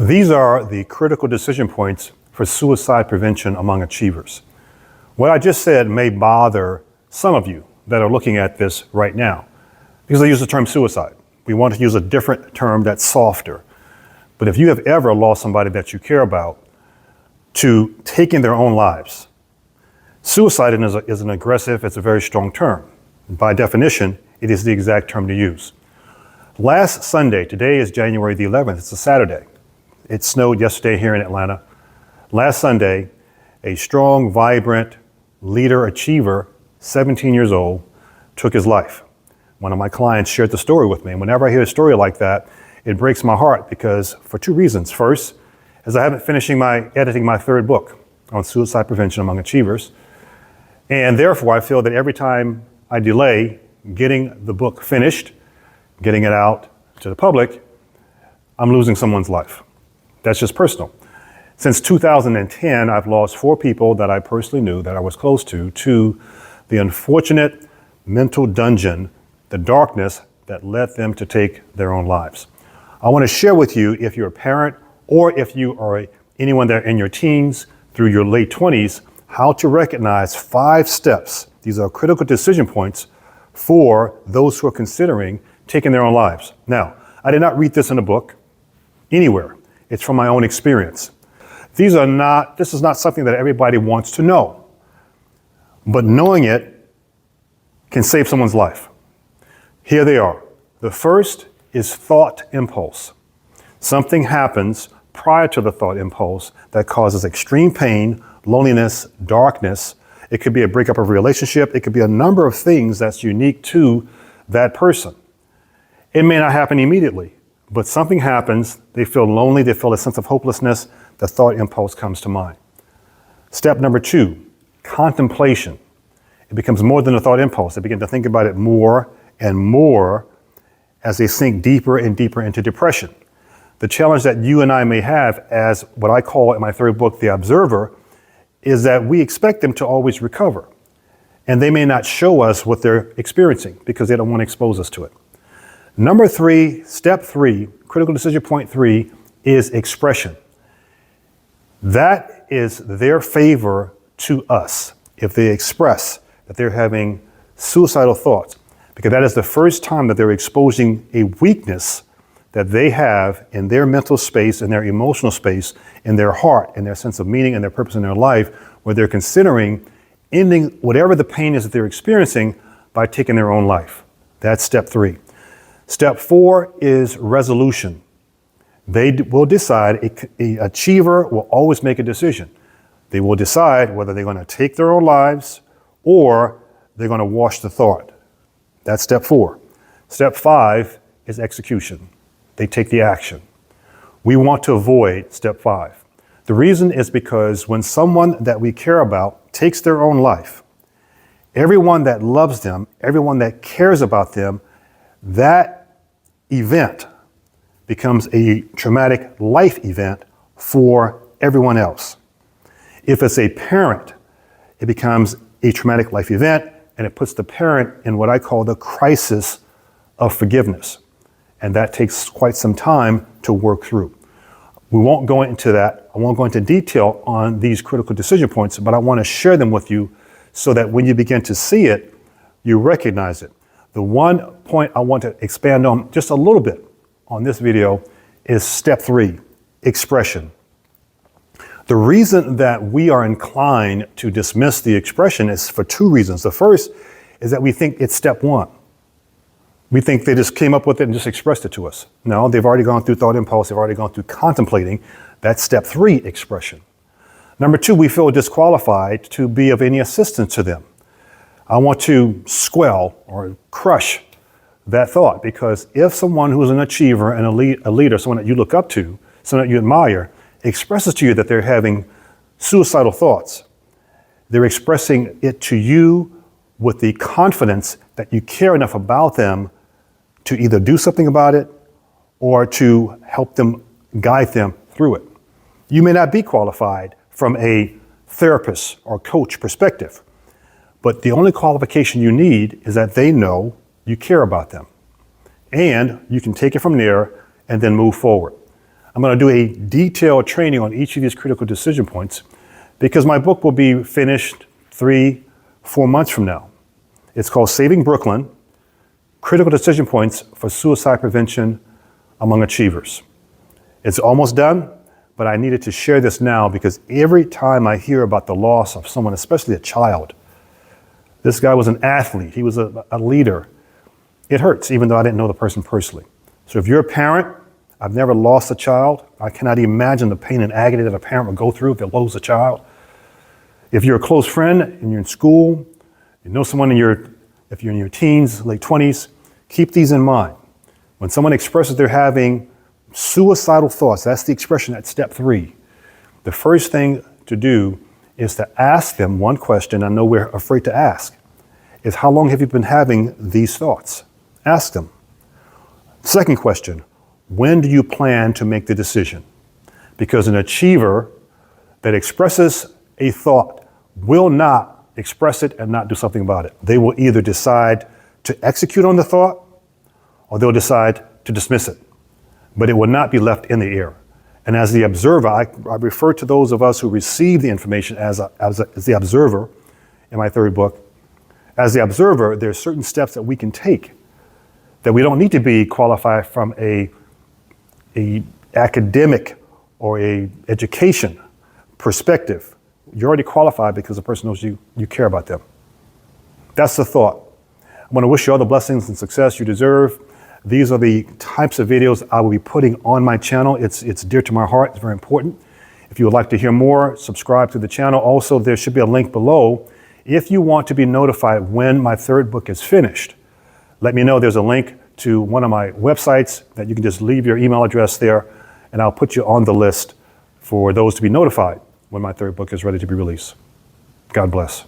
These are the critical decision points for suicide prevention among achievers. What I just said may bother some of you that are looking at this right now, because I use the term suicide. We want to use a different term that's softer. But if you have ever lost somebody that you care about to taking their own lives, suicide is an aggressive, it's a very strong term. By definition, it is the exact term to use. Last Sunday, today is January the 11th, it's a Saturday. It snowed yesterday here in Atlanta. Last Sunday, a strong, vibrant leader, achiever, 17 years old, took his life. One of my clients shared the story with me. And whenever I hear a story like that, it breaks my heart because for two reasons. First, as I haven't editing my third book on suicide prevention among achievers. And therefore, I feel that every time I delay getting the book finished, getting it out to the public, I'm losing someone's life. That's just personal. Since 2010, I've lost 4 people that I personally knew, that I was close to the unfortunate mental dungeon, the darkness that led them to take their own lives. I want to share with you, if you're a parent or if you are anyone that in your teens through your late 20s, how to recognize 5 steps. These are critical decision points for those who are considering taking their own lives. Now, I did not read this in a book anywhere. It's from my own experience. This is not something that everybody wants to know, but knowing it can save someone's life. Here they are. The first is thought impulse. Something happens prior to the thought impulse that causes extreme pain, loneliness, darkness. It could be a breakup of a relationship. It could be a number of things that's unique to that person. It may not happen immediately, but something happens. They feel lonely. They feel a sense of hopelessness. The thought impulse comes to mind. Step number 2, contemplation. It becomes more than a thought impulse. They begin to think about it more and more as they sink deeper and deeper into depression. The challenge that you and I may have as what I call in my third book, the observer, is that we expect them to always recover. And they may not show us what they're experiencing because they don't want to expose us to it. Number 3, step 3, critical decision point 3 is expression. That is their favor to us if they express that they're having suicidal thoughts, because that is the first time that they're exposing a weakness that they have in their mental space, in their emotional space, in their heart, in their sense of meaning and their purpose in their life, where they're considering ending whatever the pain is that they're experiencing by taking their own life. That's step 3. Step 4 is resolution. They will decide, an achiever will always make a decision. They will decide whether they're going to take their own lives or they're going to wash the thought. That's step 4. Step 5 is execution. They take the action. We want to avoid step 5. The reason is because when someone that we care about takes their own life, everyone that loves them, everyone that cares about them, that event becomes a traumatic life event for everyone else. If it's a parent, it becomes a traumatic life event, and it puts the parent in what I call the crisis of forgiveness. And that takes quite some time to work through. We won't go into that. I won't go into detail on these critical decision points, but I want to share them with you so that when you begin to see it, you recognize it. The one point I want to expand on just a little bit on this video is step 3, expression. The reason that we are inclined to dismiss the expression is for 2 reasons. The first is that we think it's step 1. We think they just came up with it and just expressed it to us. No, they've already gone through thought impulse. They've already gone through contemplating. That's step 3 expression. Number 2, we feel disqualified to be of any assistance to them. I want to squelch or crush that thought, because if someone who is an achiever and a leader, someone that you look up to, someone that you admire, expresses to you that they're having suicidal thoughts, they're expressing it to you with the confidence that you care enough about them to either do something about it or to help them, guide them through it. You may not be qualified from a therapist or coach perspective, but the only qualification you need is that they know you care about them. And you can take it from there and then move forward. I'm going to do a detailed training on each of these critical decision points because my book will be finished 3-4 months from now. It's called Saving Brooklyn, Critical Decision Points for Suicide Prevention Among Achievers. It's almost done, but I needed to share this now because every time I hear about the loss of someone, especially a child, this guy was an athlete, he was a leader, it hurts, even though I didn't know the person personally. So if you're a parent, I've never lost a child. I cannot imagine the pain and agony that a parent would go through if they lose a child. If you're a close friend and you're in school, you know someone if you're in your teens, late 20s, keep these in mind. When someone expresses they're having suicidal thoughts, that's the expression at step 3. The first thing to do is to ask them one question I know we're afraid to ask, is how long have you been having these thoughts? Ask them. Second question, when do you plan to make the decision? Because an achiever that expresses a thought will not express it and not do something about it. They will either decide to execute on the thought or they'll decide to dismiss it. But it will not be left in the air. And as the observer, I refer to those of us who receive the information as the observer in my third book. As the observer, there are certain steps that we can take that we don't need to be qualified from a academic or a education perspective. You're already qualified because the person knows you care about them. That's the thought. I want to wish you all the blessings and success you deserve. These are the types of videos I will be putting on my channel. It's dear to my heart. It's very important. If you would like to hear more, subscribe to the channel. Also, there should be a link below. If you want to be notified when my third book is finished, let me know. There's a link to one of my websites that you can just leave your email address there, and I'll put you on the list for those to be notified when my third book is ready to be released. God bless.